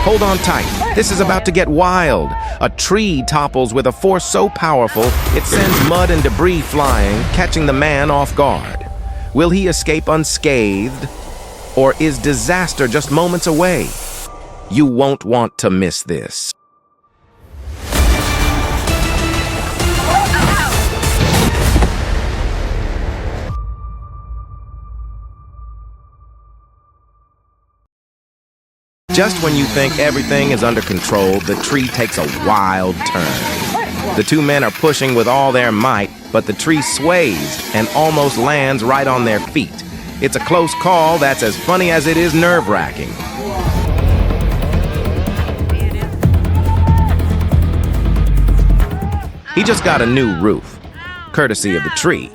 Hold on tight. This is about to get wild. A tree topples with a force so powerful, it sends mud and debris flying, catching the man off guard. Will he escape unscathed? Or is disaster just moments away? You won't want to miss this. Just when you think everything is under control, the tree takes a wild turn. The two men are pushing with all their might, but the tree sways and almost lands right on their feet. It's a close call that's as funny as it is nerve-wracking. He just got a new roof, courtesy of the tree.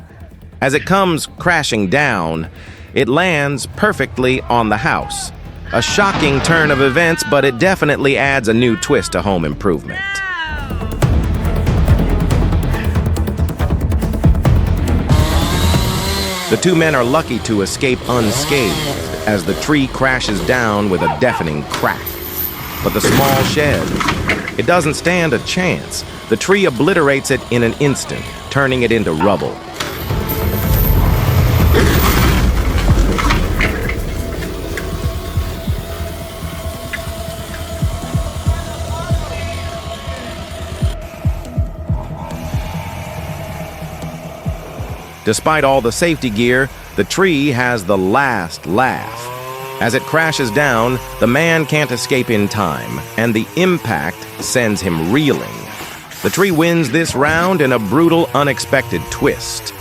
As it comes crashing down, it lands perfectly on the house. A shocking turn of events, but it definitely adds a new twist to home improvement. The two men are lucky to escape unscathed as the tree crashes down with a deafening crack. But the small shed, it doesn't stand a chance. The tree obliterates it in an instant, turning it into rubble. Despite all the safety gear, the tree has the last laugh. As it crashes down, the man can't escape in time, and the impact sends him reeling. The tree wins this round in a brutal, unexpected twist.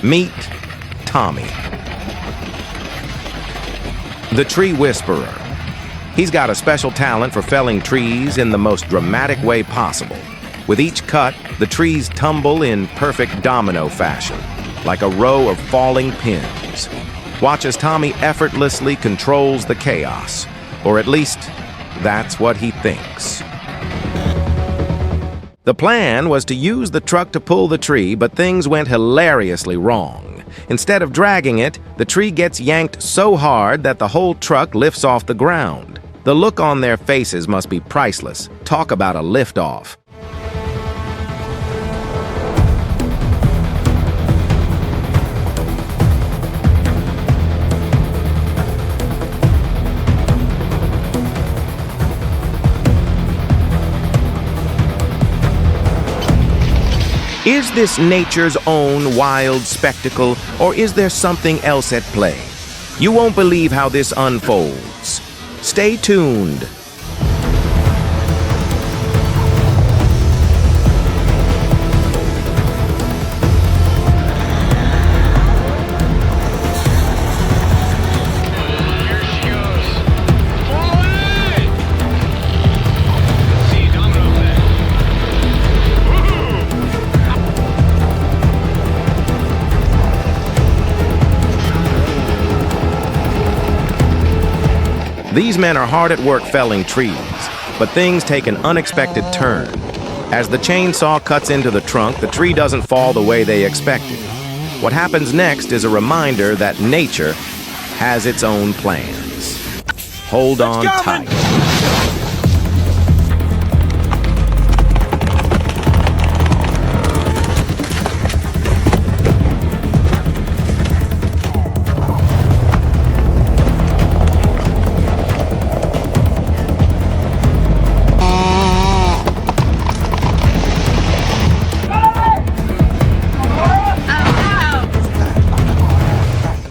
Meet Tommy, the tree whisperer. He's got a special talent for felling trees in the most dramatic way possible. With each cut, the trees tumble in perfect domino fashion, like a row of falling pins. Watch as Tommy effortlessly controls the chaos, or at least that's what he thinks. The plan was to use the truck to pull the tree, but things went hilariously wrong. Instead of dragging it, the tree gets yanked so hard that the whole truck lifts off the ground. The look on their faces must be priceless. Talk about a liftoff. Is this nature's own wild spectacle, or is there something else at play? You won't believe how this unfolds. Stay tuned. These men are hard at work felling trees, but things take an unexpected turn. As the chainsaw cuts into the trunk, the tree doesn't fall the way they expected. What happens next is a reminder that nature has its own plans. Hold on tight.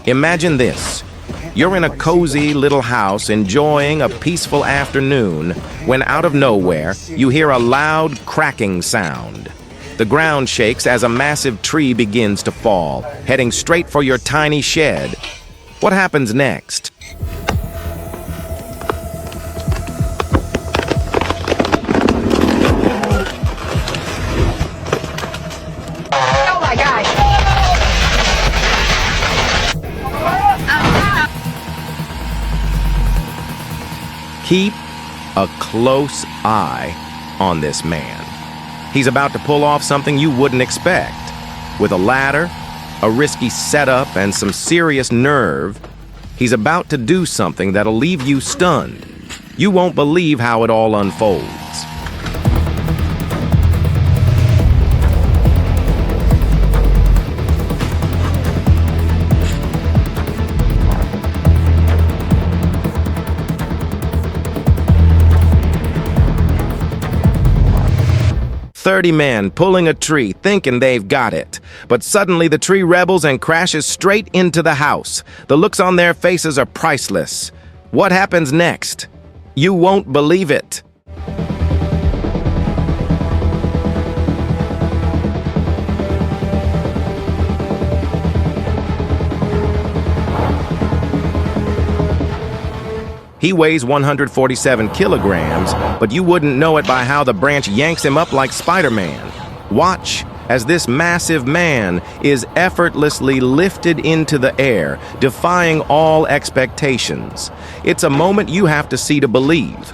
Imagine this. You're in a cozy little house enjoying a peaceful afternoon when out of nowhere you hear a loud cracking sound. The ground shakes as a massive tree begins to fall, heading straight for your tiny shed. What happens next? Oh my God! Keep a close eye on this man. He's about to pull off something you wouldn't expect. With a ladder, a risky setup, and some serious nerve, he's about to do something that'll leave you stunned. You won't believe how it all unfolds. "30 men pulling a tree, thinking they've got it. But suddenly the tree rebels and crashes straight into the house. The looks on their faces are priceless. What happens next? You won't believe it." He weighs 147 kilograms, but you wouldn't know it by how the branch yanks him up like Spider-Man. Watch as this massive man is effortlessly lifted into the air, defying all expectations. It's a moment you have to see to believe.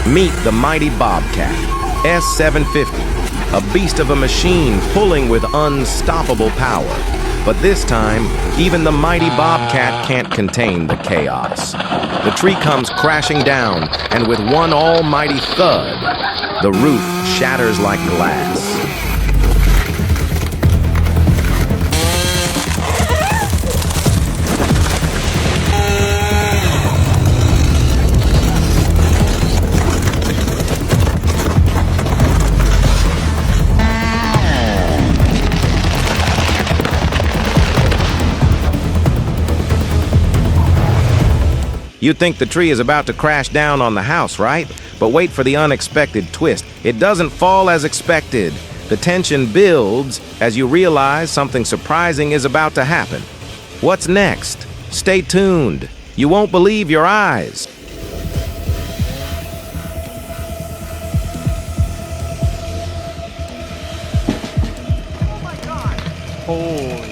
Meet the mighty Bobcat, S750, a beast of a machine pulling with unstoppable power. But this time, even the mighty Bobcat can't contain the chaos. The tree comes crashing down, and with one almighty thud, the roof shatters like glass. You'd think the tree is about to crash down on the house, right? But wait for the unexpected twist. It doesn't fall as expected. The tension builds as you realize something surprising is about to happen. What's next? Stay tuned. You won't believe your eyes. Oh my God! Holy.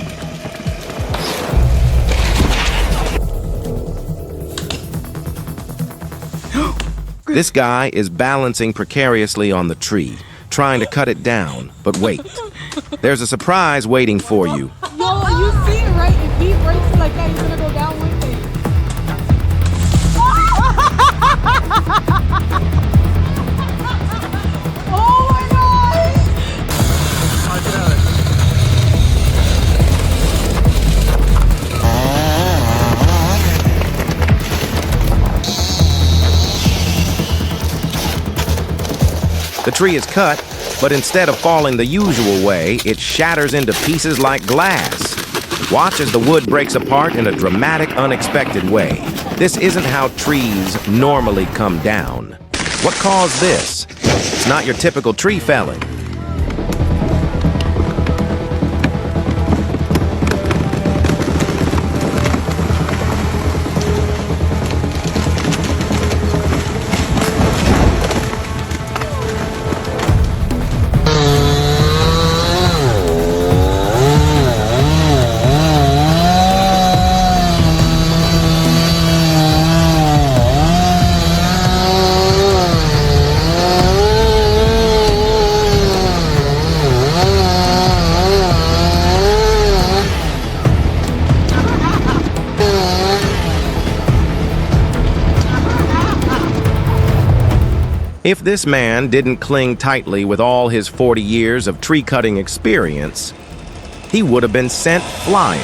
This guy is balancing precariously on the tree, trying to cut it down. But wait, there's a surprise waiting for you. No, you see it, right? If he breaks it like that, he's gonna go down with it. Oh my God! The tree is cut, but instead of falling the usual way, it shatters into pieces like glass. Watch as the wood breaks apart in a dramatic, unexpected way. This isn't how trees normally come down. What caused this? It's not your typical tree felling. If this man didn't cling tightly with all his 40 years of tree-cutting experience, he would have been sent flying.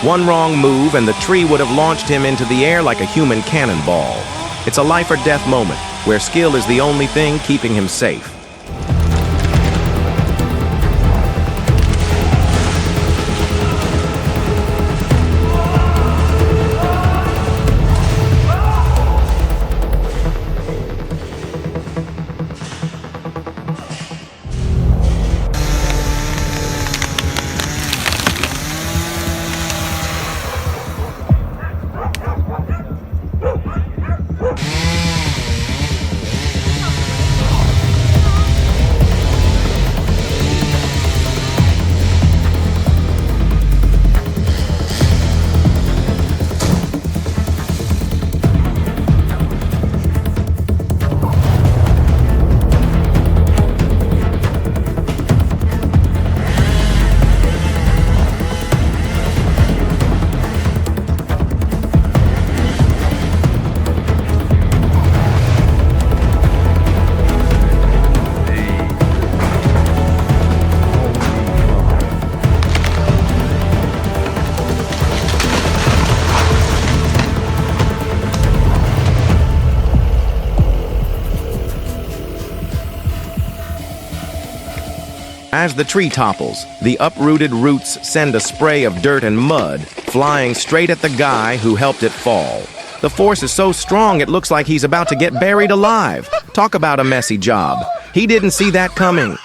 One wrong move and the tree would have launched him into the air like a human cannonball. It's a life-or-death moment where skill is the only thing keeping him safe. As the tree topples, the uprooted roots send a spray of dirt and mud flying straight at the guy who helped it fall. The force is so strong it looks like he's about to get buried alive. Talk about a messy job. He didn't see that coming.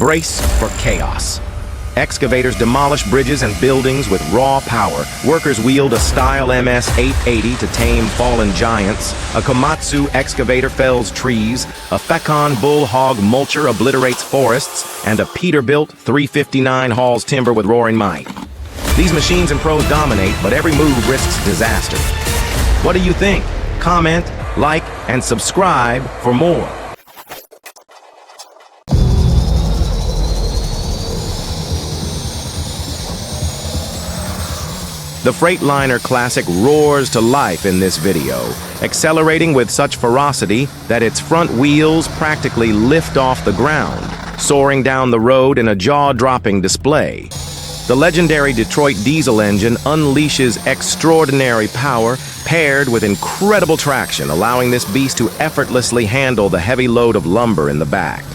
Brace for chaos. Excavators demolish bridges and buildings with raw power. Workers wield a Style MS-880 to tame fallen giants. A Komatsu excavator fells trees. A Fecon bull-hog mulcher obliterates forests. And a Peterbilt 359 hauls timber with roaring might. These machines and pros dominate, but every move risks disaster. What do you think? Comment, like, and subscribe for more. The Freightliner Classic roars to life in this video, accelerating with such ferocity that its front wheels practically lift off the ground, soaring down the road in a jaw-dropping display. The legendary Detroit diesel engine unleashes extraordinary power paired with incredible traction, allowing this beast to effortlessly handle the heavy load of lumber in the back.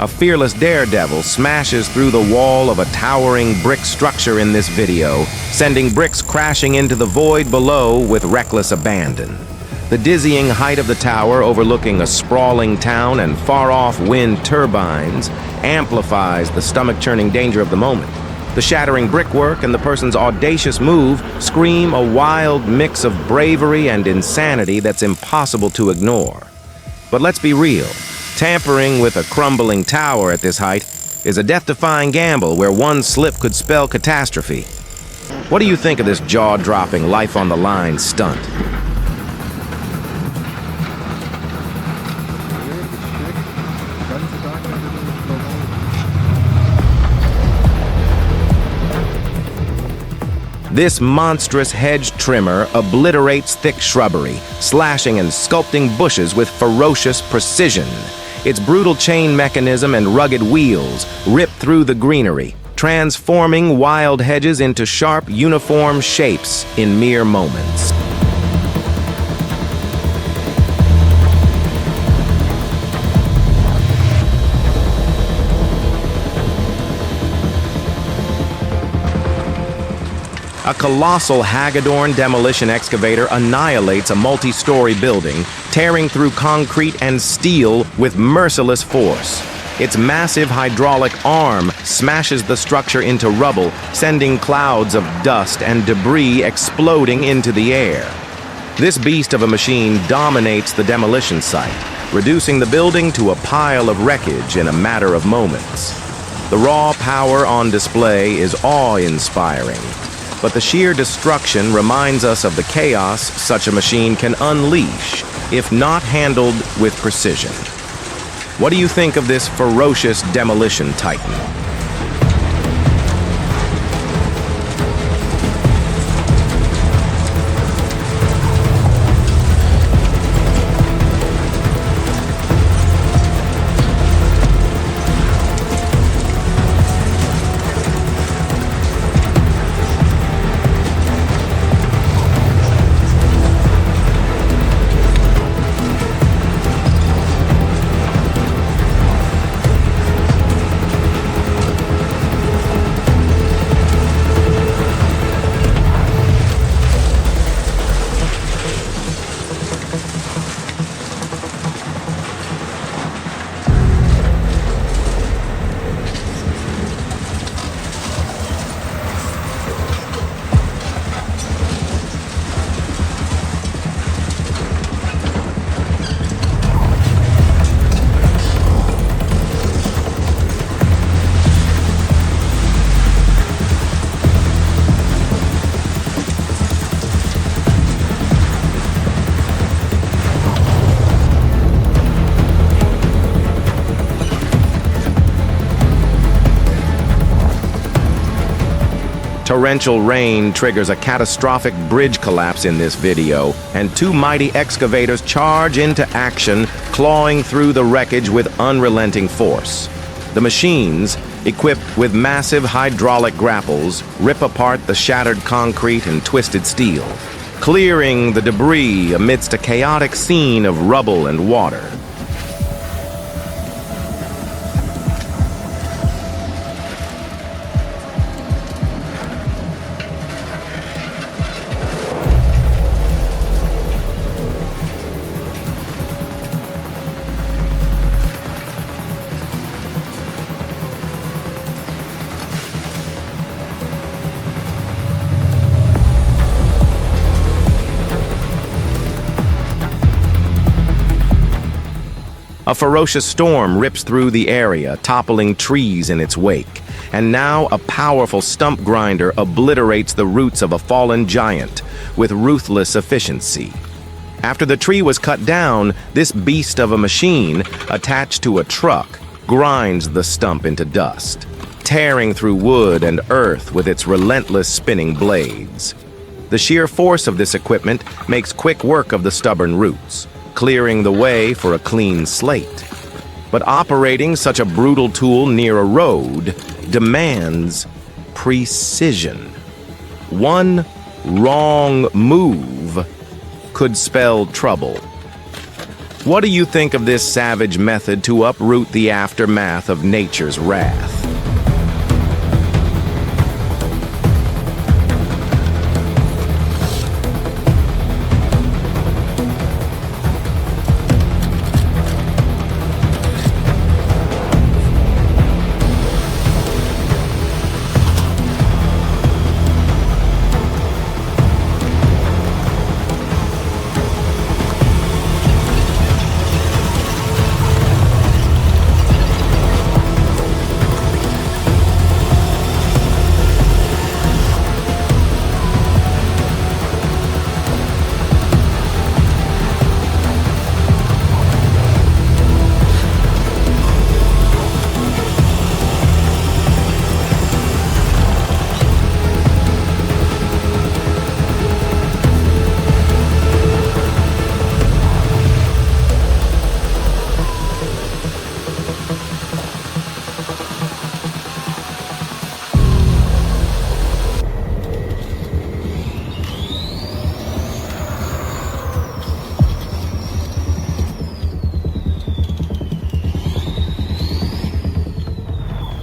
A fearless daredevil smashes through the wall of a towering brick structure in this video, sending bricks crashing into the void below with reckless abandon. The dizzying height of the tower overlooking a sprawling town and far-off wind turbines amplifies the stomach-churning danger of the moment. The shattering brickwork and the person's audacious move scream a wild mix of bravery and insanity that's impossible to ignore. But let's be real. Tampering with a crumbling tower at this height is a death-defying gamble where one slip could spell catastrophe. What do you think of this jaw-dropping, life-on-the-line stunt? This monstrous hedge trimmer obliterates thick shrubbery, slashing and sculpting bushes with ferocious precision. Its brutal chain mechanism and rugged wheels rip through the greenery, transforming wild hedges into sharp, uniform shapes in mere moments. A colossal Hagedorn demolition excavator annihilates a multi-story building, tearing through concrete and steel with merciless force. Its massive hydraulic arm smashes the structure into rubble, sending clouds of dust and debris exploding into the air. This beast of a machine dominates the demolition site, reducing the building to a pile of wreckage in a matter of moments. The raw power on display is awe-inspiring. But the sheer destruction reminds us of the chaos such a machine can unleash if not handled with precision. What do you think of this ferocious demolition titan? Torrential rain triggers a catastrophic bridge collapse in this video, and two mighty excavators charge into action, clawing through the wreckage with unrelenting force. The machines, equipped with massive hydraulic grapples, rip apart the shattered concrete and twisted steel, clearing the debris amidst a chaotic scene of rubble and water. A ferocious storm rips through the area, toppling trees in its wake. And now a powerful stump grinder obliterates the roots of a fallen giant with ruthless efficiency. After the tree was cut down, this beast of a machine, attached to a truck, grinds the stump into dust, tearing through wood and earth with its relentless spinning blades. The sheer force of this equipment makes quick work of the stubborn roots, clearing the way for a clean slate. But operating such a brutal tool near a road demands precision. One wrong move could spell trouble. What do you think of this savage method to uproot the aftermath of nature's wrath?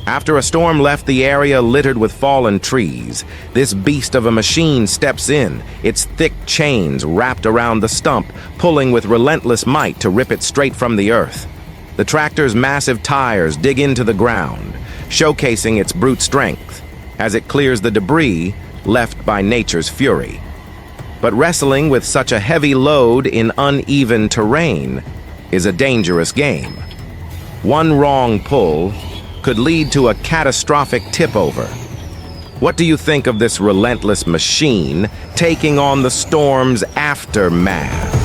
After a storm left the area littered with fallen trees, this beast of a machine steps in, its thick chains wrapped around the stump, pulling with relentless might to rip it straight from the earth. The tractor's massive tires dig into the ground, showcasing its brute strength, as it clears the debris left by nature's fury. But wrestling with such a heavy load in uneven terrain is a dangerous game. One wrong pull could lead to a catastrophic tip-over. What do you think of this relentless machine taking on the storm's aftermath?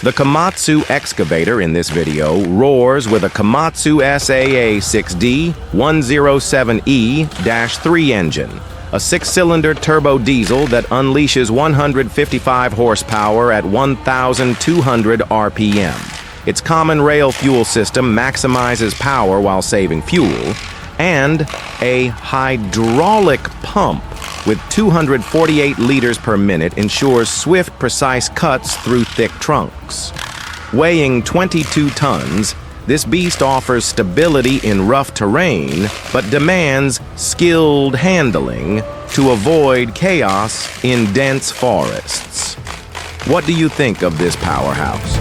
The Komatsu excavator in this video roars with a Komatsu SAA 6D 107E-3 engine, a six-cylinder turbo diesel that unleashes 155 horsepower at 1,200 RPM. Its common rail fuel system maximizes power while saving fuel, and a hydraulic pump with 248 liters per minute ensures swift, precise cuts through thick trunks. Weighing 22 tons, this beast offers stability in rough terrain, but demands skilled handling to avoid chaos in dense forests. What do you think of this powerhouse?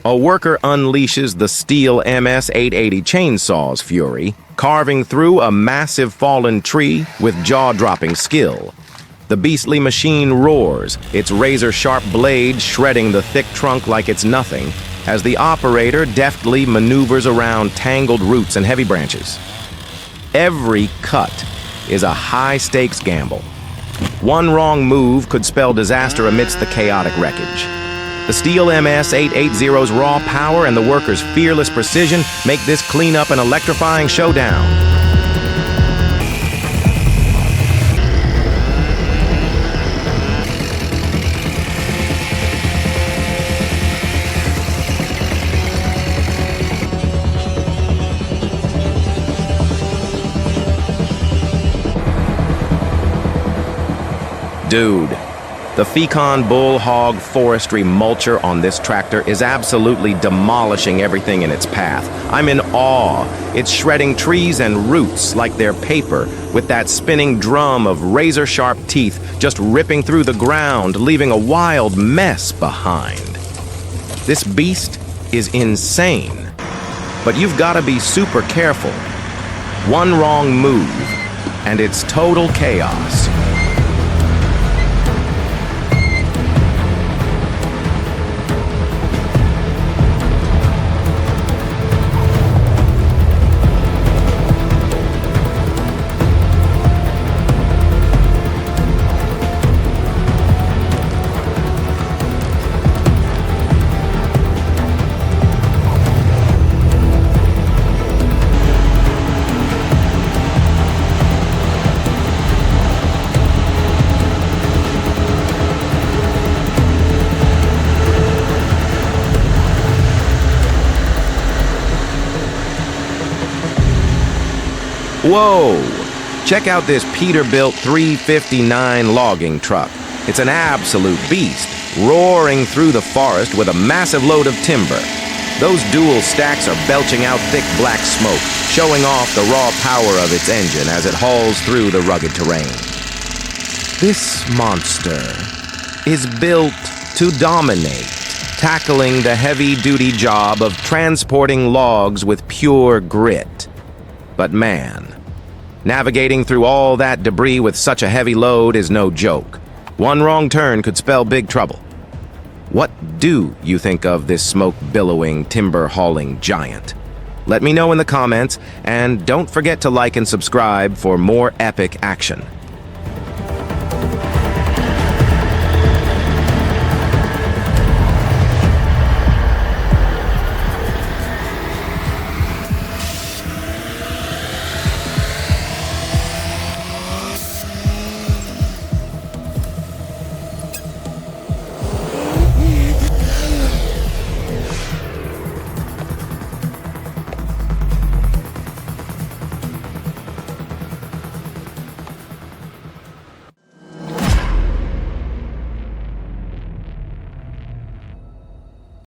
A worker unleashes the steel MS-880 chainsaw's fury, carving through a massive fallen tree with jaw-dropping skill. The beastly machine roars, its razor-sharp blade shredding the thick trunk like it's nothing, as the operator deftly maneuvers around tangled roots and heavy branches. Every cut is a high-stakes gamble. One wrong move could spell disaster amidst the chaotic wreckage. The steel MS-880's raw power and the worker's fearless precision make this cleanup an electrifying showdown. Dude, the Fecon Bull Hog Forestry mulcher on this tractor is absolutely demolishing everything in its path. I'm in awe. It's shredding trees and roots like they're paper, with that spinning drum of razor-sharp teeth just ripping through the ground, leaving a wild mess behind. This beast is insane, but you've got to be super careful. One wrong move, and it's total chaos. Whoa! Check out this Peterbilt 359 logging truck. It's an absolute beast, roaring through the forest with a massive load of timber. Those dual stacks are belching out thick black smoke, showing off the raw power of its engine as it hauls through the rugged terrain. This monster is built to dominate, tackling the heavy-duty job of transporting logs with pure grit. But man, navigating through all that debris with such a heavy load is no joke. One wrong turn could spell big trouble. What do you think of this smoke-billowing, timber-hauling giant? Let me know in the comments, and don't forget to like and subscribe for more epic action.